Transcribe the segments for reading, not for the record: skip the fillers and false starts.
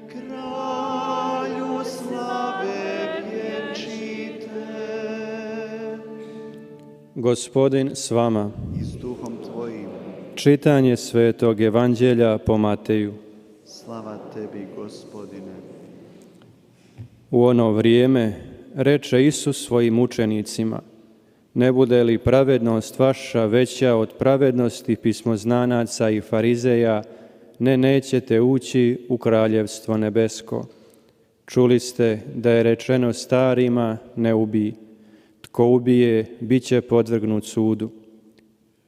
Kralju slave vječite. Gospodin s vama. I s duhom tvojim. Čitanje Svetog Evanđelja po Mateju. Slava tebi, Gospodine. U ono vrijeme reče Isus svojim učenicima: ne bude li pravednost vaša veća od pravednosti pismoznanaca i farizeja, nećete ući u kraljevstvo nebesko. Čuli ste da je rečeno starima: ne ubij. Tko ubije, bit će podvrgnut sudu.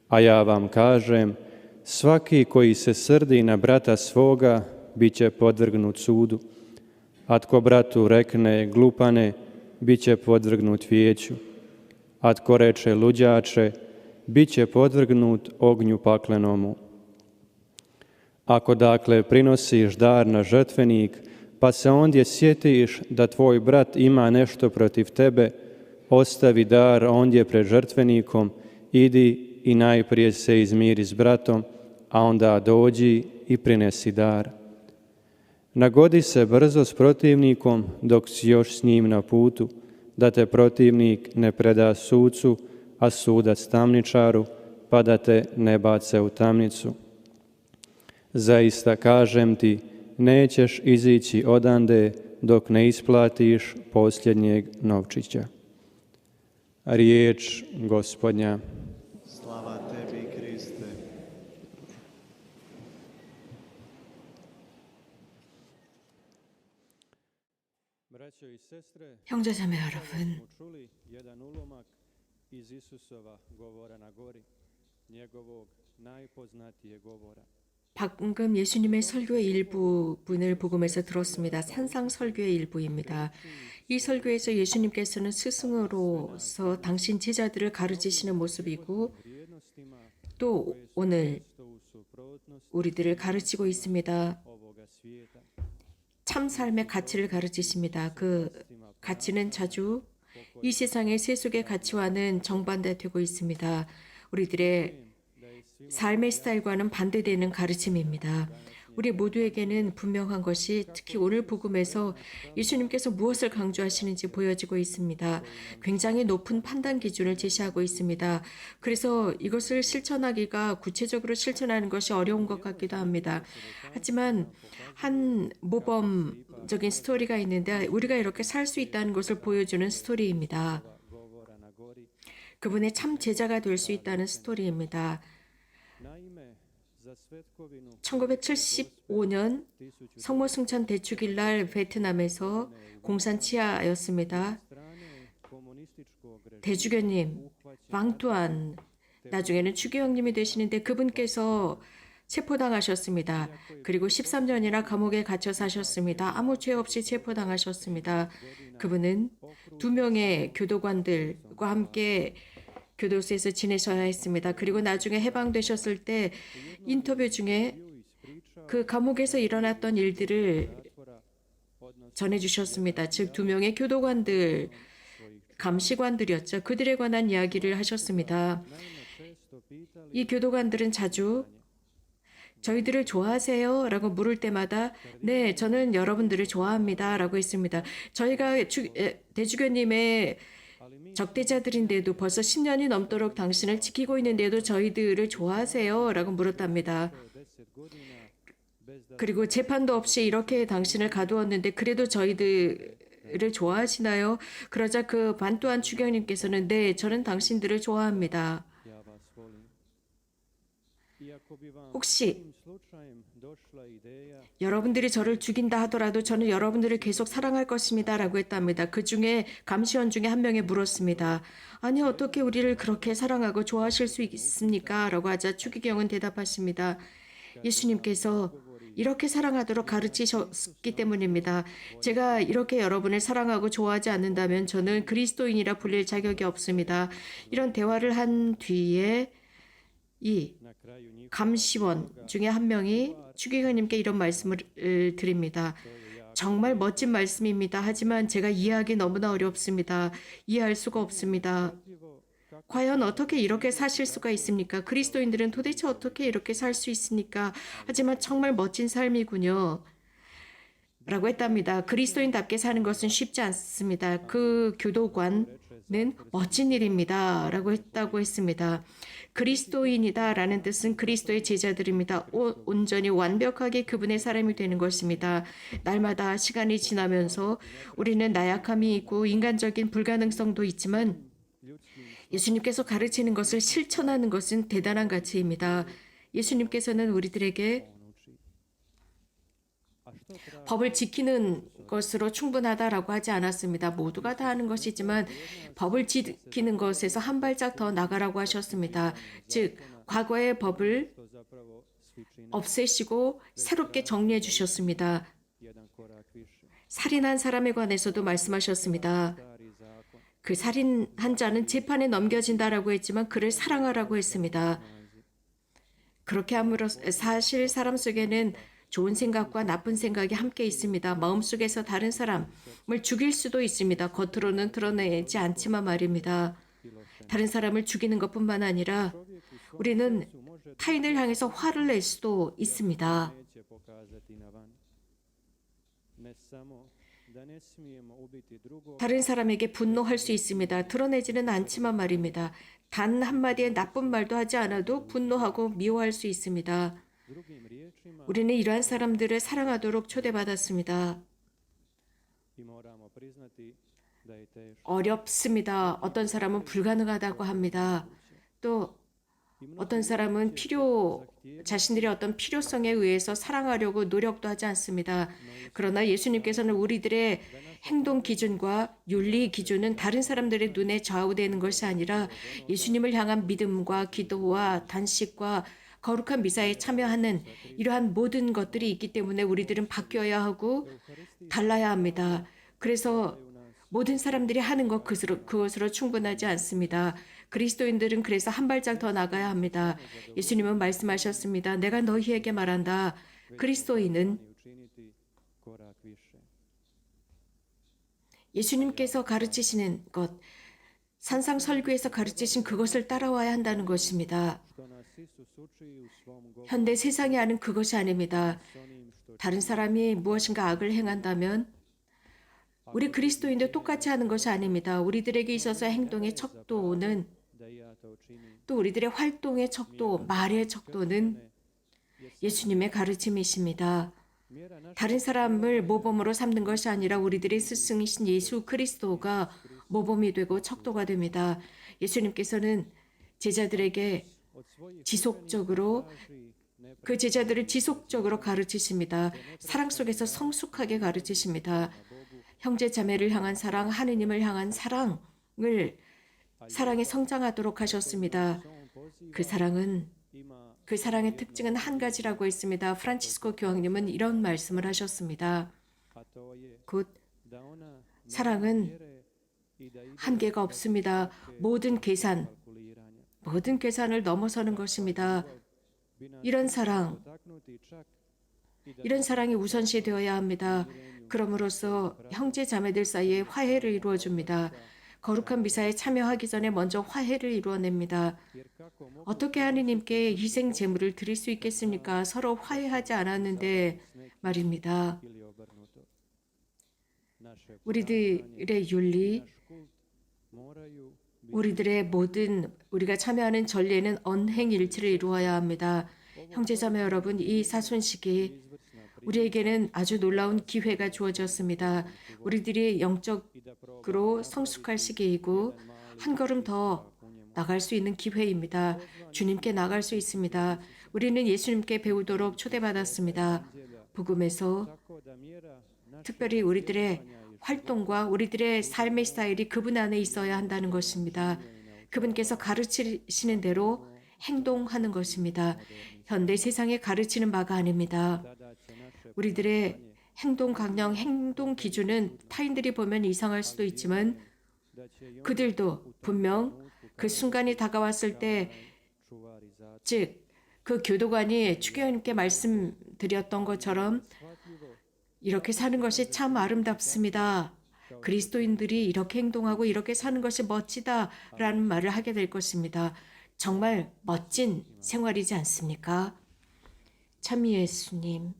A ja vam kažem, svaki koji se srdi na brata svoga, bit će podvrgnut sudu. A tko bratu rekne: glupane, bit će podvrgnut vijeću. A tko reče: luđače, bit će podvrgnut ognju paklenomu. Ako dakle prinosiš dar na žrtvenik, pa se ondje sjetiš da tvoj brat ima nešto protiv tebe, ostavi dar ondje pred žrtvenikom, idi i najprije se izmiri s bratom, a onda dođi i prinesi dar. Nagodi se brzo s protivnikom dok si još s njim na putu, da te protivnik ne preda sucu, a sudac tamničaru, pa da te ne bace u tamnicu. Zaista kažem ti, nećeš izići odande dok ne isplatiš posljednjeg novčića. Riječ Gospodnja. Slava tebi, Kriste. 형제자매 여러분, čuli jedan ulomak iz Isusova govora na gori, njegovog najpoznatijeg govora. 방금 예수님의 설교의 일부분을 복음에서 들었습니다. 산상 설교의 일부입니다. 이 설교에서 예수님께서는 스승으로서 당신 제자들을 가르치시는 모습이고 또 오늘 우리들을 가르치고 있습니다. 참 삶의 가치를 가르치십니다. 그 가치는 자주 이 세상의 세속의 가치와는 정반대되고 있습니다. 우리들의 삶의 스타일과는 반대되는 가르침입니다. 우리 모두에게는 분명한 것이 특히 오늘 복음에서 예수님께서 무엇을 강조하시는지 보여지고 있습니다. 굉장히 높은 판단 기준을 제시하고 있습니다. 그래서 이것을 실천하기가 구체적으로 실천하는 것이 어려운 것 같기도 합니다. 하지만 한 모범적인 스토리가 있는데 우리가 이렇게 살 수 있다는 것을 보여주는 스토리입니다. 그분의 참 제자가 될 수 있다는 스토리입니다. 1975년 성모승천 대축일 날 베트남에서 공산 치하였습니다. 대주교님, 왕뚜안, 나중에는 추기경님이 되시는데 그분께서 체포당하셨습니다. 그리고 13년이나 감옥에 갇혀 사셨습니다. 아무 죄 없이 체포당하셨습니다. 그분은 2명의 교도관들과 함께 교도소에서 지내셔야 했습니다. 그리고 나중에 해방되셨을 때 인터뷰 중에 그 감옥에서 일어났던 일들을 전해주셨습니다. 즉 2명의 교도관들, 감시관들이었죠. 그들에 관한 이야기를 하셨습니다. 이 교도관들은 자주 저희들을 좋아하세요? 라고 물을 때마다 네, 저는 여러분들을 좋아합니다. 라고 했습니다. 저희가 대주교님의 적대자들인데도 벌써 10년이 넘도록 당신을 지키고 있는데도 저희들을 좋아하세요? 라고 물었답니다. 그리고 재판도 없이 이렇게 당신을 가두었는데 그래도 저희들을 좋아하시나요? 그러자 그 반뚜안 추경님께서는 네, 저는 당신들을 좋아합니다. 혹시 여러분들이 저를 죽인다 하더라도 저는 여러분들을 계속 사랑할 것입니다. 라고 했답니다. 그 중에 감시원 중에 한 명이 물었습니다. 아니 어떻게 우리를 그렇게 사랑하고 좋아하실 수 있습니까? 라고 하자 추기경은 대답하십니다. 예수님께서 이렇게 사랑하도록 가르치셨기 때문입니다. 제가 이렇게 여러분을 사랑하고 좋아하지 않는다면 저는 그리스도인이라 불릴 자격이 없습니다. 이런 대화를 한 뒤에 이 감시원 중에 한 명이 추기경님께 이런 말씀을 드립니다. 정말 멋진 말씀입니다. 하지만 제가 이해하기 너무나 어렵습니다. 이해할 수가 없습니다. 과연 어떻게 이렇게 사실 수가 있습니까? 그리스도인들은 도대체 어떻게 이렇게 살 수 있습니까? 하지만 정말 멋진 삶이군요. 라고 했답니다. 그리스도인답게 사는 것은 쉽지 않습니다. 그 교도관은 멋진 일입니다. 라고 했습니다. 그리스도인이다 라는 뜻은 그리스도의 제자들입니다. 온전히 완벽하게 그분의 사람이 되는 것입니다. 날마다 시간이 지나면서 우리는 나약함이 있고 인간적인 불가능성도 있지만 예수님께서 가르치는 것을 실천하는 것은 대단한 가치입니다. 예수님께서는 우리들에게 법을 지키는 것으로 충분하다라고 하지 않았습니다. 모두가 다 하는 것이지만 법을 지키는 것에서 한 발짝 더 나가라고 하셨습니다. 즉, 과거의 법을 없애시고 새롭게 정리해 주셨습니다. 살인한 사람에 관해서도 말씀하셨습니다. 그 살인한 자는 재판에 넘겨진다라고 했지만 그를 사랑하라고 했습니다. 그렇게 함으로써 사실 사람 속에는 좋은 생각과 나쁜 생각이 함께 있습니다. 마음속에서 다른 사람을 죽일 수도 있습니다. 겉으로는 드러내지 않지만 말입니다. 다른 사람을 죽이는 것뿐만 아니라 우리는 타인을 향해서 화를 낼 수도 있습니다. 다른 사람에게 분노할 수 있습니다. 드러내지는 않지만 말입니다. 단 한마디의 나쁜 말도 하지 않아도 분노하고 미워할 수 있습니다. 우리는 이러한 사람들을 사랑하도록 초대받았습니다. 어렵습니다. 어떤 사람은 불가능하다고 합니다. 또 어떤 사람은 자신들의 어떤 필요성에 의해서 사랑하려고 노력도 하지 않습니다. 그러나 예수님께서는 우리들의 행동 기준과 윤리 기준은 다른 사람들의 눈에 좌우되는 것이 아니라 예수님을 향한 믿음과 기도와 단식과 거룩한 미사에 참여하는 이러한 모든 것들이 있기 때문에 우리들은 바뀌어야 하고 달라야 합니다. 그래서 모든 사람들이 하는 것 그것으로 충분하지 않습니다. 그리스도인들은 그래서 한 발짝 더 나가야 합니다. 예수님은 말씀하셨습니다. 내가 너희에게 말한다. 그리스도인은 예수님께서 가르치시는 것, 산상설교에서 가르치신 그것을 따라와야 한다는 것입니다. 현대 세상이 하는 그것이 아닙니다. 다른 사람이 무엇인가 악을 행한다면 우리 그리스도인도 똑같이 하는 것이 아닙니다. 우리들에게 있어서 행동의 척도는 또 우리들의 활동의 척도, 말의 척도는 예수님의 가르침이십니다. 다른 사람을 모범으로 삼는 것이 아니라 우리들의 스승이신 예수 그리스도가 모범이 되고 척도가 됩니다. 예수님께서는 제자들에게 그 제자들을 지속적으로 가르치십니다. 사랑 속에서 성숙하게 가르치십니다. 형제 자매를 향한 사랑, 하느님을 향한 사랑에 성장하도록 하셨습니다. 그 사랑의 특징은 한 가지라고 했습니다. 프란치스코 교황님은 이런 말씀을 하셨습니다. 곧 사랑은 한계가 없습니다. 모든 계산을 넘어서는 것입니다. 이런 사랑이 우선시 되어야 합니다. 그럼으로써 형제 자매들 사이에 화해를 이루어줍니다. 거룩한 미사에 참여하기 전에 먼저 화해를 이루어냅니다. 어떻게 하느님께 희생 제물을 드릴 수 있겠습니까? 서로 화해하지 않았는데 말입니다. 우리들의 윤리, 우리가 참여하는 전례는 언행일치를 이루어야 합니다. 형제자매 여러분, 이 사순식이 우리에게는 아주 놀라운 기회가 주어졌습니다. 우리들이 영적으로 성숙할 시기이고 한 걸음 더 나갈 수 있는 기회입니다. 주님께 나갈 수 있습니다. 우리는 예수님께 배우도록 초대받았습니다. 복음에서 특별히 우리들의 활동과 우리들의 삶의 스타일이 그분 안에 있어야 한다는 것입니다. 그분께서 가르치시는 대로 행동하는 것입니다. 현대 세상에 가르치는 바가 아닙니다. 우리들의 행동 강령, 행동 기준은 타인들이 보면 이상할 수도 있지만 그들도 분명 그 순간이 다가왔을 때, 즉 그 교도관이 추기현님께 말씀드렸던 것처럼 이렇게 사는 것이 참 아름답습니다. 그리스도인들이 이렇게 행동하고 이렇게 사는 것이 멋지다라는 말을 하게 될 것입니다. 정말 멋진 생활이지 않습니까? 참 예수님,